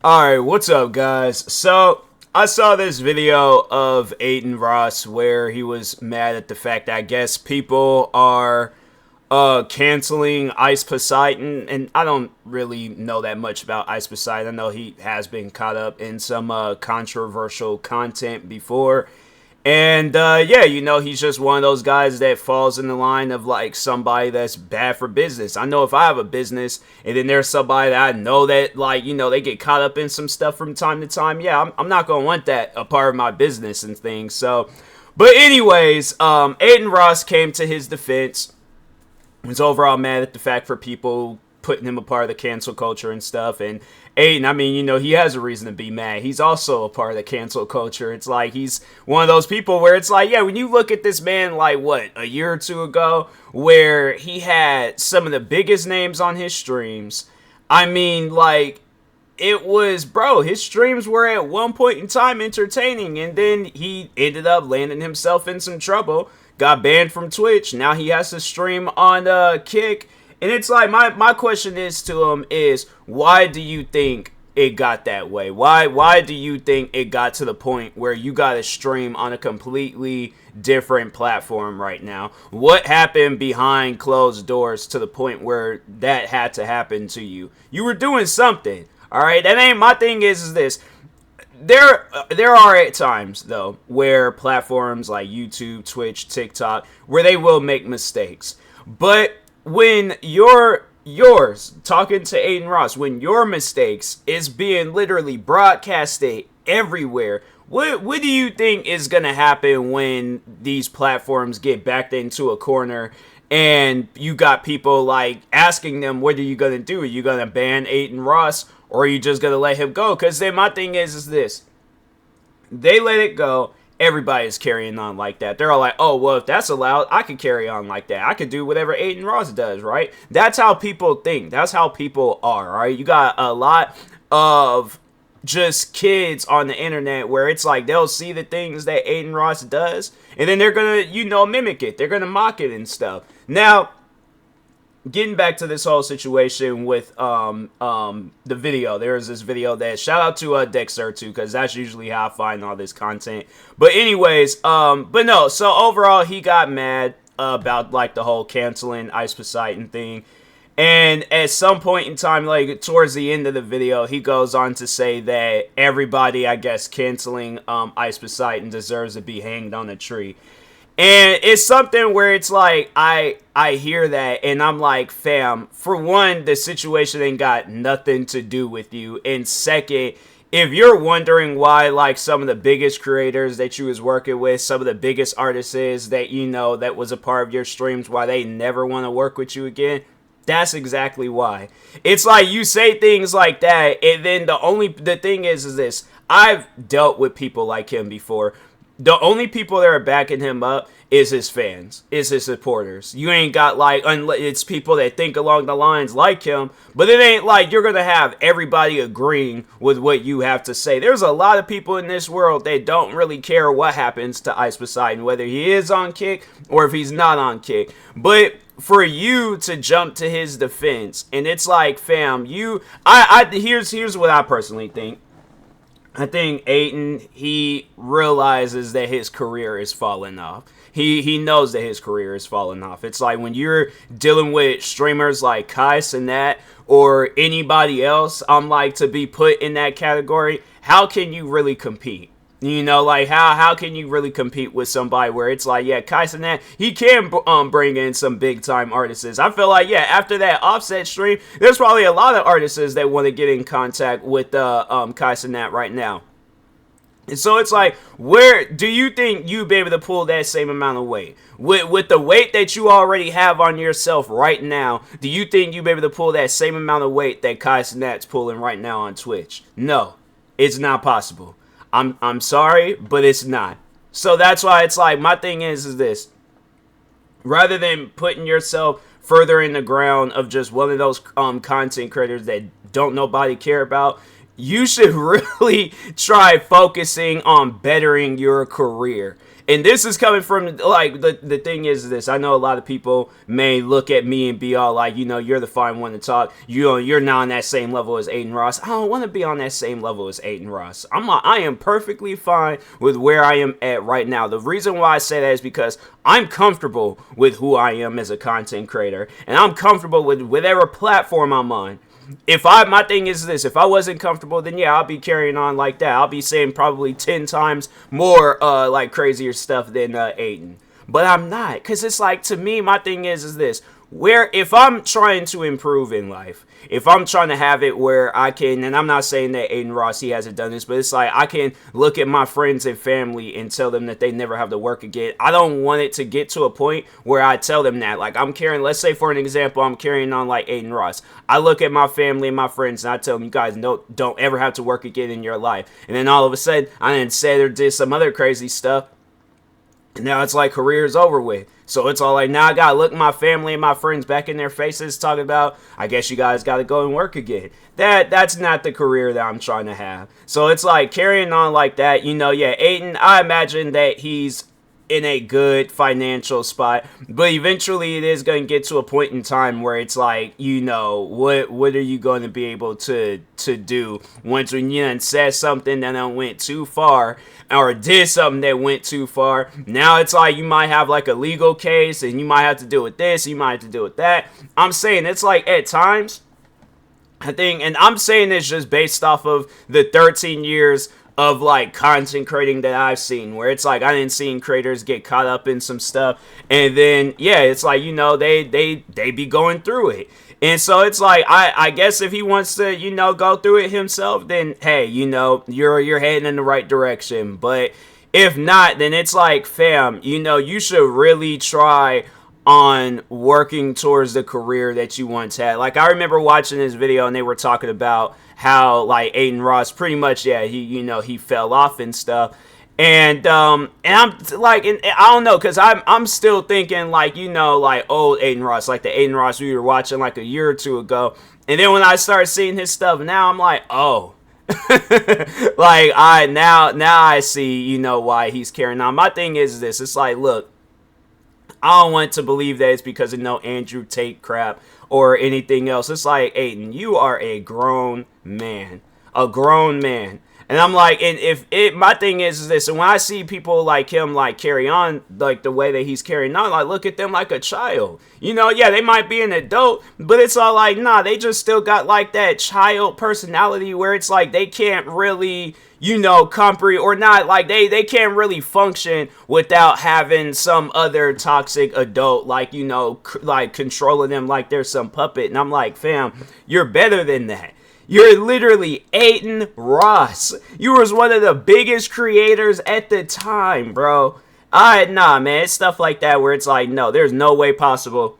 Alright, what's up guys? So, I saw this video of Adin Ross where he was mad at the fact that I guess people are canceling Ice Poseidon, and I don't really know that much about Ice Poseidon. I know he has been caught up in some controversial content before. And yeah, he's just one of those guys that falls in the line of like somebody that's bad for business. I know if I have a business and then there's somebody that I know that like, they get caught up in some stuff from time to time. Yeah, I'm not going to want that a part of my business and things. So, but anyways, Adin Ross came to his defense. Was overall mad at the fact for people putting him a part of the cancel culture and stuff. And Adin, I mean, he has a reason to be mad. He's also a part of the cancel culture. It's like he's one of those people where it's like, yeah, when you look at this man, like what, a year or two ago, where he had some of the biggest names on his streams. I mean, like, it was, bro, his streams were at one point in time entertaining, and then he ended up landing himself in some trouble, got banned from Twitch. Now he has to stream on GEEK. And it's like, my question is to him is, why do you think it got that way? Why do you think it got to the point where you got to stream on a completely different platform right now? What happened behind closed doors to the point where that had to happen to you? You were doing something, all right? That ain't, my thing is this. There are at times, though, where platforms like YouTube, Twitch, TikTok, where they will make mistakes. But when yours, talking to Adin Ross, when your mistakes is being literally broadcasted everywhere, what do you think is going to happen when these platforms get backed into a corner and you got people like asking them, what are you going to do? Are you going to ban Adin Ross, or are you just going to let him go? Because then my thing is this. They let it go. Everybody's carrying on like that. They're all like, oh, well, if that's allowed, I could carry on like that. I could do whatever Adin Ross does, right? That's how people think. That's how people are, right? You got a lot of just kids on the internet where it's like they'll see the things that Adin Ross does, and then they're going to, mimic it. They're going to mock it and stuff. Now, getting back to this whole situation with the video, there's this video that, shout out to Dexter too, because that's usually how I find all this content. But anyways, but no, so overall he got mad about like the whole canceling Ice Poseidon thing. And at some point in time, like towards the end of the video, he goes on to say that everybody, I guess, canceling Ice Poseidon deserves to be hanged on a tree. And it's something where it's like, I hear that and I'm like, fam, for one, the situation ain't got nothing to do with you. And second, if you're wondering why like some of the biggest creators that you was working with, some of the biggest artists that that was a part of your streams, why they never want to work with you again, that's exactly why. It's like you say things like that, and then the thing is this. I've dealt with people like him before. The only people that are backing him up is his fans, is his supporters. You ain't got like, it's people that think along the lines like him, but it ain't like you're gonna have everybody agreeing with what you have to say. There's a lot of people in this world that don't really care what happens to Ice Poseidon, whether he is on GEEK or if he's not on GEEK. But for you to jump to his defense, and it's like, fam, here's what I personally think. I think Adin, he realizes that his career is falling off. He knows that his career is falling off. It's like when you're dealing with streamers like Kais and that, or anybody else, I'm like, to be put in that category, how can you really compete? Like how can you really compete with somebody where it's like, yeah, Kais and that, he can bring in some big time artists. I feel like, yeah, after that Offset stream, there's probably a lot of artists that want to get in contact with Kais and that right now. And so it's like, where do you think you'd be able to pull that same amount of weight? With the weight that you already have on yourself right now, do you think you'd be able to pull that same amount of weight that Kais and that's pulling right now on Twitch? No, it's not possible. I'm sorry, but it's not. So that's why it's like, my thing is this. Rather than putting yourself further in the ground of just one of those content creators that don't nobody care about, you should really try focusing on bettering your career. And this is coming from, like, the thing is this. I know a lot of people may look at me and be all like, you're the fine one to talk. You're not on that same level as Adin Ross. I don't want to be on that same level as Adin Ross. I am perfectly fine with where I am at right now. The reason why I say that is because I'm comfortable with who I am as a content creator, and I'm comfortable with whatever platform I'm on. My thing is this, if I wasn't comfortable, then yeah, I'll be carrying on like that. I'll be saying probably 10 times more like crazier stuff than Adin. But I'm not, because it's like, to me, my thing is this, where if I'm trying to improve in life, if I'm trying to have it where I can, and I'm not saying that Adin Ross, he hasn't done this, but it's like I can look at my friends and family and tell them that they never have to work again. I don't want it to get to a point where I tell them that. Like, I'm carrying, let's say for an example, I'm carrying on like Adin Ross. I look at my family and my friends and I tell them, you guys don't ever have to work again in your life. And then all of a sudden, I didn't say or did some other crazy stuff. And now it's like career's over with. So it's all like, now I gotta look my family and my friends back in their faces talking about, I guess you guys gotta go and work again. That's not the career that I'm trying to have. So it's like carrying on like that, yeah, Adin, I imagine that he's in a good financial spot, but eventually it is going to get to a point in time where it's like, what are you going to be able to do once when you said something that went too far or did something that went too far. Now it's like you might have like a legal case and you might have to deal with this, you might have to deal with that. I'm saying it's like at times, I think, and I'm saying this just based off of the 13 years of like content creating that I've seen, where it's like I didn't see creators get caught up in some stuff, and then yeah, it's like they be going through it, and so it's like I guess if he wants to go through it himself, then hey, you're heading in the right direction. But if not, then it's like, fam, you should really try on working towards the career that you once had. Like, I remember watching this video and they were talking about how like Adin Ross pretty much, yeah, he fell off and stuff. And I'm like, and I don't know, because I'm still thinking like, like old Adin Ross, like the Adin Ross we were watching like a year or two ago. And then when I started seeing his stuff now, I'm like, oh, like now I see, why he's carrying on. My thing is this, it's like, look, I don't want to believe that it's because of no Andrew Tate crap or anything else. It's like, Adin, you are a grown man. A grown man. And I'm like, and my thing is this, and when I see people like him like carry on like the way that he's carrying on, like look at them like a child. Yeah, they might be an adult, but it's all like, nah, they just still got like that child personality where it's like they can't really, comprehend or not, like they can't really function without having some other toxic adult like, like controlling them like they're some puppet. And I'm like, fam, you're better than that. You're literally Adin Ross. You was one of the biggest creators at the time, bro. Nah, man. It's stuff like that where it's like, no, there's no way possible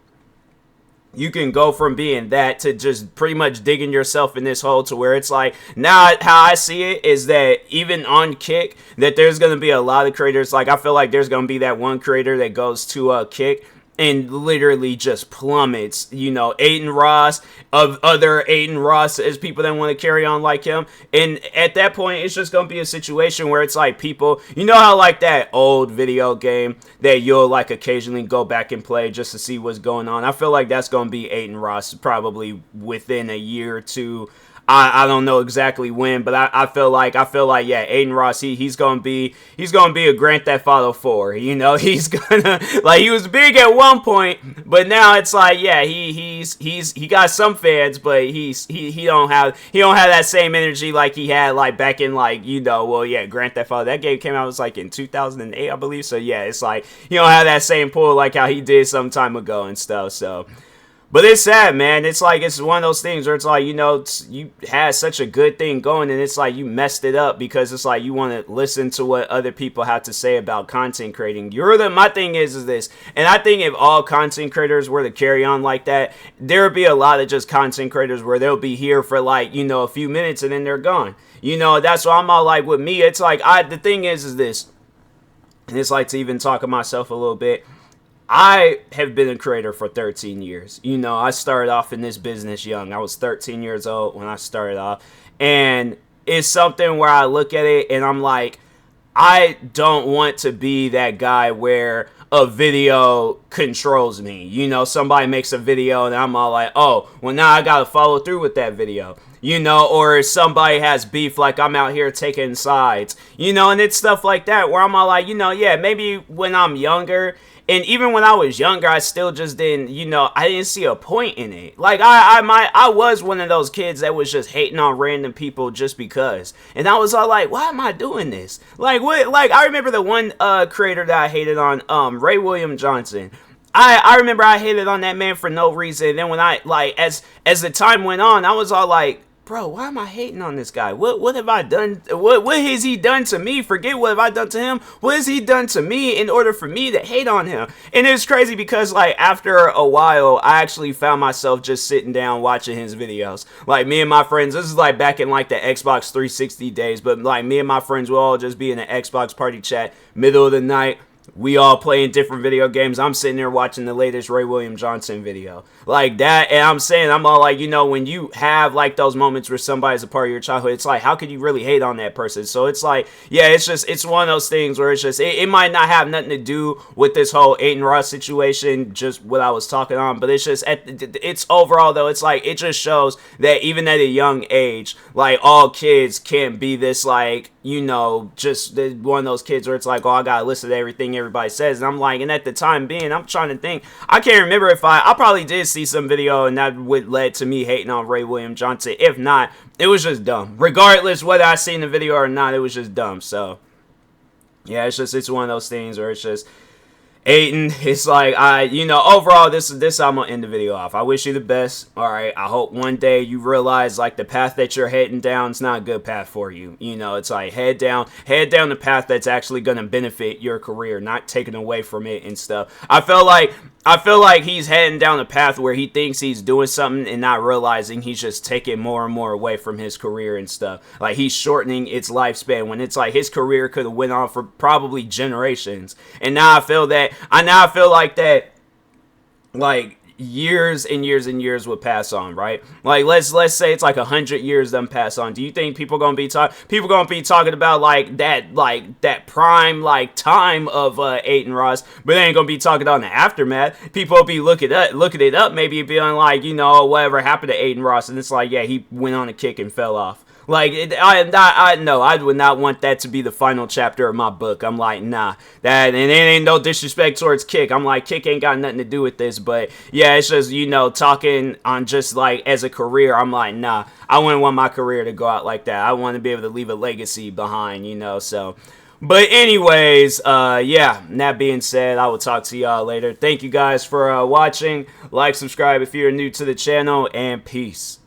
you can go from being that to just pretty much digging yourself in this hole to where it's like, now how I see it is that even on Kick, that there's going to be a lot of creators. Like, I feel like there's going to be that one creator that goes to Kick and literally just plummets, Adin Ross, of other Adin Ross as people that want to carry on like him. And at that point, it's just going to be a situation where it's like people, how like that old video game that you'll like occasionally go back and play just to see what's going on. I feel like that's going to be Adin Ross probably within a year or two. I don't know exactly when, but I feel like yeah, Adin Ross, he's gonna be a Grand Theft Auto 4. He's gonna, like, he was big at one point, but now it's like, yeah, he got some fans, but he don't have that same energy like he had like back in like, well, yeah, Grand Theft Auto, that game came out was like in 2008, I believe. So yeah, it's like he don't have that same pull like how he did some time ago and stuff. So. But it's sad, man. It's like, it's one of those things where it's like, you had such a good thing going and it's like you messed it up because it's like you want to listen to what other people have to say about content creating. My thing is this, and I think if all content creators were to carry on like that, there would be a lot of just content creators where they'll be here for like, a few minutes and then they're gone. That's why I'm all like, with me, it's like, the thing is this, and it's like to even talk to myself a little bit. I have been a creator for 13 years. I started off in this business young. I was 13 years old when I started off. And it's something where I look at it and I'm like, I don't want to be that guy where a video controls me. You know, somebody makes a video and I'm all like, oh, well, now I gotta follow through with that video. You know, or somebody has beef, like I'm out here taking sides. You know, and it's stuff like that where I'm all like, you know, yeah, maybe when I'm younger, and even when I was younger, I still just didn't, you know, I didn't see a point in it. Like, I was one of those kids that was just hating on random people just because. And I was all like, why am I doing this? Like, what? Like, I remember the one creator that I hated on, Ray William Johnson. I remember I hated on that man for no reason. And then when I, like, as the time went on, I was all like, bro, why am I hating on this guy? What have I done? What has he done to me? Forget what have I done to him. What has he done to me in order for me to hate on him? And it's crazy because, like, after a while, I actually found myself just sitting down watching his videos. Like, me and my friends, this is like back in like the Xbox 360 days, but like me and my friends will all just be in an Xbox party chat, middle of the night. We all playing different video games. I'm sitting there watching the latest Ray William Johnson video. Like that, and I'm saying, I'm all like, you know, when you have like those moments where somebody's a part of your childhood, it's like, how could you really hate on that person? So it's like, yeah, it's one of those things where it's just, it might not have nothing to do with this whole Adin Ross situation, just what I was talking on, but it's just, it's overall though, it's like, it just shows that even at a young age, like, all kids can't be this, like, you know, just one of those kids where it's like, oh, I gotta listen to everything everybody says. And I'm like, and at the time being, I'm trying to think, I can't remember if I probably did see some video and that would led to me hating on Ray William Johnson. If not, it was just dumb. Regardless whether I seen the video or not, it was just dumb. So yeah, it's one of those things where it's just, Adin, it's like, you know, overall, this I'm gonna end the video off. I wish you the best. All right, I hope one day you realize, like, the path that you're heading down is not a good path for you. You know, it's like, head down the path that's actually gonna benefit your career, not taken away from it and stuff. I feel like he's heading down a path where he thinks he's doing something and not realizing he's just taking more and more away from his career and stuff. Like, he's shortening its lifespan when it's like his career could have went on for probably generations. And now I feel like that, like, years and years and years would pass on, right? Like, let's say it's like 100 years them pass on. Do you think people gonna be talking about like that prime like time of Adin Ross, but they ain't gonna be talking on the aftermath? People will be looking it up, maybe being like, you know, whatever happened to Adin Ross, and it's like, yeah, he went on a kick and fell off. Like, I would not want that to be the final chapter of my book. I'm like, nah, and it ain't no disrespect towards Kick. I'm like, Kick ain't got nothing to do with this, but yeah, it's just, you know, talking on just like as a career, I'm like, nah, I wouldn't want my career to go out like that. I want to be able to leave a legacy behind, you know, so. But anyways, yeah, that being said, I will talk to y'all later. Thank you guys for watching. Like, subscribe if you're new to the channel, and peace.